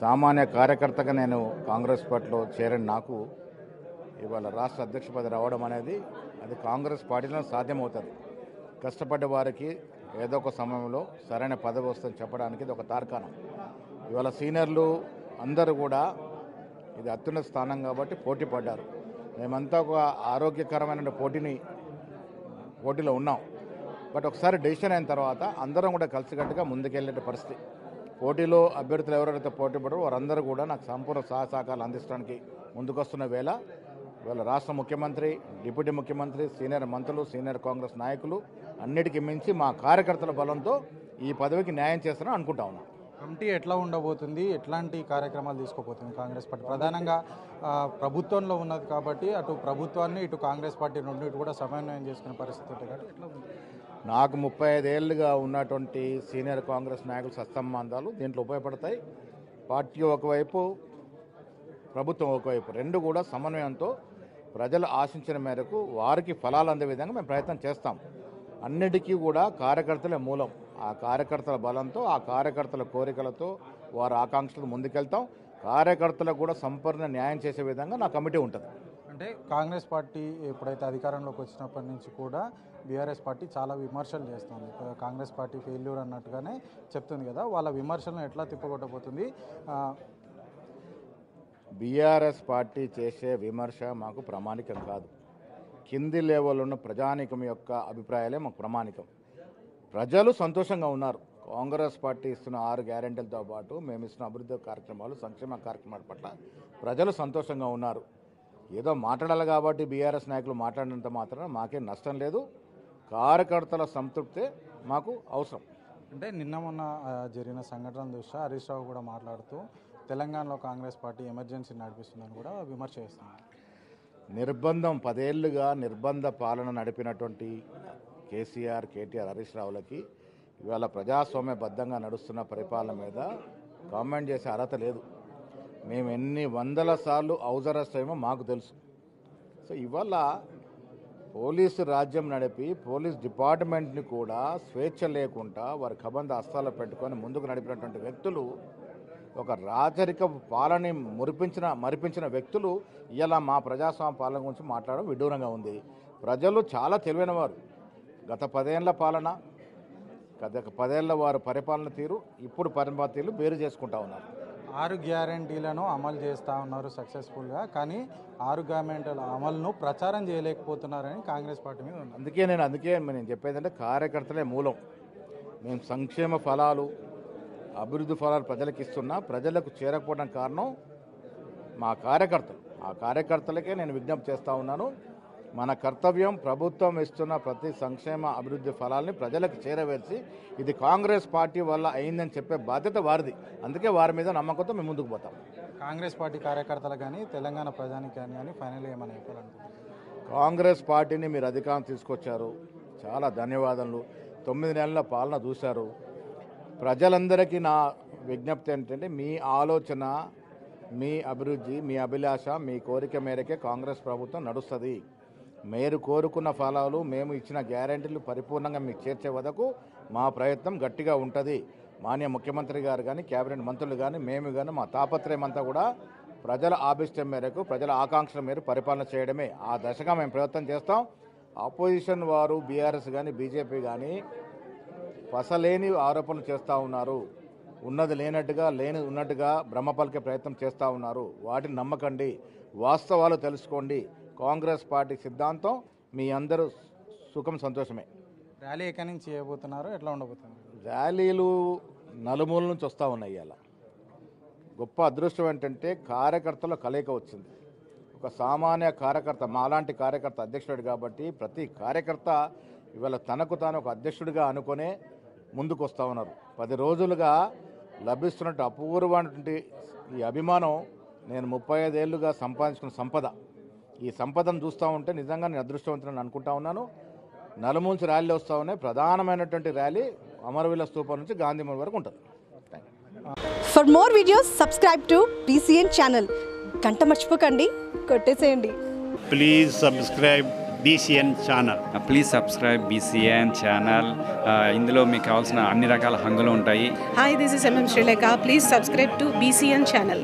సామాన్య కార్యకర్తగా నేను కాంగ్రెస్ పార్టీలో చేరిన నాకు ఇవాళ రాష్ట్ర అధ్యక్ష పదవి రావడం అనేది అది కాంగ్రెస్ పార్టీలో సాధ్యమవుతుంది. కష్టపడ్డ వారికి ఏదో ఒక సమయంలో సరైన పదవి వస్తుందని చెప్పడానికి ఇది ఒక తార్కాణం. ఇవాళ సీనియర్లు అందరూ కూడా ఇది అత్యున్నత స్థానం కాబట్టి పోటీ పడ్డారు. మేమంతా ఒక ఆరోగ్యకరమైన పోటీలో ఉన్నాం. బట్ ఒకసారి డెసిషన్ అయిన తర్వాత అందరం కూడా కలిసికట్టుగా ముందుకెళ్ళే పరిస్థితి. పోటీలో అభ్యర్థులు ఎవరైతే పోటీ పడారో వారందరూ కూడా నాకు సంపూర్ణ సహకారాలు అందించడానికి ముందుకొస్తున్న వేళ ఇవాళ రాష్ట్ర ముఖ్యమంత్రి, డిప్యూటీ ముఖ్యమంత్రి, సీనియర్ మంత్రులు, సీనియర్ కాంగ్రెస్ నాయకులు అన్నిటికీ మించి మా కార్యకర్తల బలంతో ఈ పదవికి న్యాయం చేస్తారని అనుకుంటా ఉన్నాం. కమిటీ ఎట్లా ఉండబోతుంది, ఎట్లాంటి కార్యక్రమాలు తీసుకోబోతుంది కాంగ్రెస్ పార్టీ? ప్రధానంగా ప్రభుత్వంలో ఉన్నది కాబట్టి అటు ప్రభుత్వాన్ని ఇటు కాంగ్రెస్ పార్టీ రెండింటి కూడా సమన్వయం చేసుకునే పరిస్థితి ఉంటుంది కాబట్టి ఎట్లా ఉంది? నాకు 35 ఏళ్ళుగా ఉన్నటువంటి సీనియర్ కాంగ్రెస్ నాయకుల సత్సంబంధాలు దీంట్లో ఉపయోగపడతాయి. పార్టీ ఒకవైపు, ప్రభుత్వం ఒకవైపు, రెండు కూడా సమన్వయంతో ప్రజలు ఆశించిన మేరకు వారికి ఫలాలు అందే విధంగా మేము ప్రయత్నం చేస్తాం. అన్నిటికీ కూడా కార్యకర్తలే మూలం. ఆ కార్యకర్తల బలంతో, ఆ కార్యకర్తల కోరికలతో, వారి ఆకాంక్షలతో ముందుకెళ్తాం. కార్యకర్తలకు కూడా సంపూర్ణ న్యాయం చేసే విధంగా నా కమిటీ ఉంటుంది. అంటే కాంగ్రెస్ పార్టీ ఎప్పుడైతే అధికారంలోకి వచ్చినప్పటి నుంచి కూడా బీఆర్ఎస్ పార్టీ చాలా విమర్శలు చేస్తుంది. కాంగ్రెస్ పార్టీ ఫెయిల్యూర్ అన్నట్టుగానే చెప్తుంది కదా, వాళ్ళ విమర్శలను ఎట్లా తిప్పగొట్టబోతుంది? బీఆర్ఎస్ పార్టీ చేసే విమర్శ మాకు ప్రామాణికం కాదు. కింది లెవెల్లో ఉన్న ప్రజానీకం యొక్క అభిప్రాయాలే మాకు ప్రామాణికం. ప్రజలు సంతోషంగా ఉన్నారు. కాంగ్రెస్ పార్టీ ఇస్తున్న 6 గ్యారెంటీలతో పాటు మేము ఇస్తున్న అభివృద్ధి కార్యక్రమాలు, సంక్షేమ కార్యక్రమాల పట్ల ప్రజలు సంతోషంగా ఉన్నారు. ఏదో మాట్లాడాలి కాబట్టి బీఆర్ఎస్ నాయకులు మాట్లాడినంత మాత్రాన మాకేం నష్టం లేదు. కార్యకర్తల సంతృప్తే మాకు అవసరం. అంటే నిన్న మొన్న జరిగిన సంఘటన దృష్ట్యా హరీష్ రావు కూడా మాట్లాడుతూ తెలంగాణలో కాంగ్రెస్ పార్టీ ఎమర్జెన్సీ నడిపిస్తుందని కూడా విమర్శ చేస్తున్నారు. 10 ఏళ్లుగా నిర్బంధ పాలన నడిపినటువంటి కేసీఆర్, కేటీఆర్, హరీష్ రావులకి ఇవాళ ప్రజాస్వామ్యబద్ధంగా నడుస్తున్న పరిపాలన మీద కామెంట్ చేసే అర్హత లేదు. మేము ఎన్ని వందల సార్లు హౌస్ అరెస్ట్ అయ్యామో మాకు తెలుసు. సో ఇవాళ పోలీసు రాజ్యం నడిపి పోలీస్ డిపార్ట్మెంట్ని కూడా స్వేచ్ఛ లేకుండా వారి కబంధ హస్తాలు పెట్టుకొని ముందుకు నడిపినటువంటి వ్యక్తులు, ఒక రాజరిక పాలనని మరిపించిన వ్యక్తులు ఇలా మా ప్రజాస్వామ్య పాలన గురించి మాట్లాడడం విడ్డూరంగా ఉంది. ప్రజలు చాలా తెలివైన వారు. గత 10 ఏళ్ల పాలన, గత 10 ఏళ్ల వారు పరిపాలన తీరు, ఇప్పుడు పరిపాలన తీరు వేరు చేసుకుంటా ఉన్నారు. 6 గ్యారెంటీలను అమలు చేస్తూ ఉన్నారు సక్సెస్ఫుల్గా, కానీ 6 గ్యారెంటీల అమలును ప్రచారం చేయలేకపోతున్నారని కాంగ్రెస్ పార్టీ మీద ఉంది. అందుకే నేను చెప్పేదంటే కార్యకర్తలే మూలం. మేము సంక్షేమ ఫలాలు, అభివృద్ధి ఫలాలు ప్రజలకు ఇస్తున్నా, ప్రజలకు చేరకపోవడం కారణం మా కార్యకర్తలు. ఆ కార్యకర్తలకే నేను విజ్ఞప్తి చేస్తూ ఉన్నాను. మన కర్తవ్యం ప్రభుత్వం ఇస్తున్న ప్రతి సంక్షేమ అభివృద్ధి ఫలాల్ని ప్రజలకు చేరవేసి ఇది కాంగ్రెస్ పార్టీ వల్ల అయిందని చెప్పే బాధ్యత వారిది. అందుకే వారి మీద నమ్మకంతో మేము ముందుకు పోతాం. కాంగ్రెస్ పార్టీ కార్యకర్తలు కానీ తెలంగాణ ప్రజానికి కానీ ఫైనల్ ఏమని చెప్పాలనుకుంటున్నారు? కాంగ్రెస్ పార్టీని మీరు అధికారం తీసుకొచ్చారు, చాలా ధన్యవాదాలు. 9 నెలల పాలన చూశారు. ప్రజలందరికీ నా విజ్ఞప్తి ఏంటంటే మీ ఆలోచన, మీ అభివృద్ధి, మీ అభిలాష, మీ కోరిక మేరకే కాంగ్రెస్ ప్రభుత్వం నడుస్తుంది. మీరు కోరుకున్న ఫలాలు, మేము ఇచ్చిన గ్యారెంటీలు పరిపూర్ణంగా మీకు చేర్చే వరకు మా ప్రయత్నం గట్టిగా ఉంటుంది. మాన్య ముఖ్యమంత్రి గారు కానీ, కేబినెట్ మంత్రులు కానీ, మేము కానీ మా తాపత్రయం అంతా కూడా ప్రజల ఆభిష్టం మేరకు, ప్రజల ఆకాంక్షల మేరకు పరిపాలన చేయడమే. ఆ దశగా మేము ప్రయత్నం చేస్తాం. ఆపోజిషన్ వారు బీఆర్ఎస్ కానీ, బీజేపీ కానీ పసలేని ఆరోపణలు చేస్తూ ఉన్నారు. ఉన్నది లేనట్టుగా, ఉన్నట్టుగా భ్రమ పలికే ప్రయత్నం చేస్తూ ఉన్నారు. వాటిని నమ్మకండి, వాస్తవాలు తెలుసుకోండి. కాంగ్రెస్ పార్టీ సిద్ధాంతం మీ అందరూ సుఖం సంతోషమే. ర్యాలీ ఎక్కడి నుంచి చేయబోతున్నారు, ఎట్లా ఉండబోతుంది? ర్యాలీలు నలుమూల నుంచి వస్తూ ఉన్నాయి. ఇవాళ గొప్ప అదృష్టం ఏంటంటే కార్యకర్తల కలయిక వచ్చింది. ఒక సామాన్య కార్యకర్త, మాలాంటి కార్యకర్త అధ్యక్షుడు కాబట్టి ప్రతి కార్యకర్త ఇవాళ తనకు తాను ఒక అధ్యక్షుడిగా అనుకునే ముందుకు వస్తూ ఉన్నారు. 10 రోజులుగా లభిస్తున్నట్టు అపూర్వమైనటువంటి ఈ అభిమానం నేను 35 ఏళ్లుగా సంపాదించుకున్న సంపద. ఈ సంపదను చూస్తూ ఉంటే నిజంగా నేను అదృష్టవంతులను అనుకుంటా ఉన్నాను. నలుమూల ర్యాలీలు వస్తూ ఉన్నాయి. ప్రధానమైనటువంటి ర్యాలీ అమరవీరుల స్తూపం నుంచి గాంధీ భవన్ వరకు ఉంటుంది. For more videos subscribe to PCN channel. గంట మర్చిపోకండి, కొట్టేసేయండి. Please subscribe BCN channel. Please subscribe BCN channel. ఇందులో మీకు కావాల్సిన అన్ని రకాల హంగులు ఉంటాయి. Hi, this is MM Sri Lanka. Please subscribe to BCN channel.